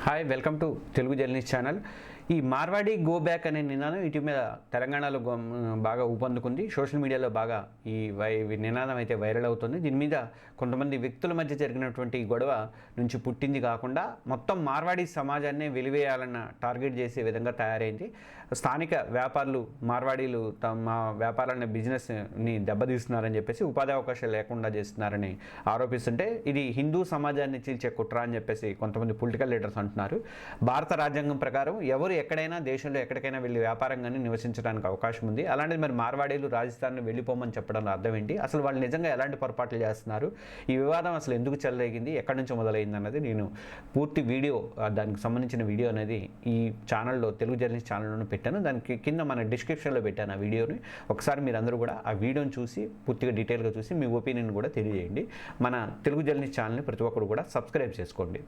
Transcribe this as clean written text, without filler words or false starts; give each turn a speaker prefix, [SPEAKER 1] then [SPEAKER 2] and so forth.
[SPEAKER 1] Hi welcome to Telugu journalist channel. ఈ Marwadi go back అనే నినాదం ఇటీవల తెలంగాణలో బాగా ఊపందుకుంది. సోషల్ మీడియాలో బాగా ఈ నినాదం అయితే వైరల్ అవుతుంది. దీని మీద కొంతమంది వ్యక్తుల మధ్య జరిగినటువంటి గొడవ నుంచి పుట్టింది కాకుండా మొత్తం మార్వాడి సమాజాన్నే వెలివేయాలన్న టార్గెట్ చేసే విధంగా తయారైంది. స్థానిక వ్యాపారులు మార్వాడీలు తమ వ్యాపారాన్ని బిజినెస్ని దెబ్బతీస్తున్నారని చెప్పేసి ఉపాధి అవకాశాలు లేకుండా చేస్తున్నారని ఆరోపిస్తుంటే ఇది హిందూ సమాజాన్ని చీల్చే కుట్ర అని చెప్పేసి కొంతమంది పొలిటికల్ లీడర్స్ అంటున్నారు. భారత రాజ్యాంగం ప్రకారం ఎవరు ఎక్కడైనా దేశంలో ఎక్కడికైనా వెళ్ళి వ్యాపారంగానే నివసించడానికి అవకాశం ఉంది. అలాంటిది మరి మార్వాడీలు రాజస్థాన్ వెళ్ళిపోమని చెప్పడంలో అర్థం ఏంటి? అసలు వాళ్ళు నిజంగా ఎలాంటి పొరపాట్లు చేస్తున్నారు? ఈ వివాదం అసలు ఎందుకు చెలరేగింది, ఎక్కడి నుంచి మొదలైంది అన్నది నేను పూర్తి వీడియో, దానికి సంబంధించిన వీడియో అనేది ఈ ఛానల్లో, తెలుగు జర్నలిస్ట్ ఛానల్లోనే పెట్టాను. దానికి కింద మన డిస్క్రిప్షన్లో పెట్టాను ఆ వీడియోని. ఒకసారి మీరు అందరూ కూడా ఆ వీడియోని చూసి పూర్తిగా డీటెయిల్గా చూసి మీ ఒపీనియన్ కూడా తెలియజేయండి. మన తెలుగు జర్నలిస్ట్ ఛానల్ని ప్రతి ఒక్కరు కూడా సబ్స్క్రైబ్ చేసుకోండి.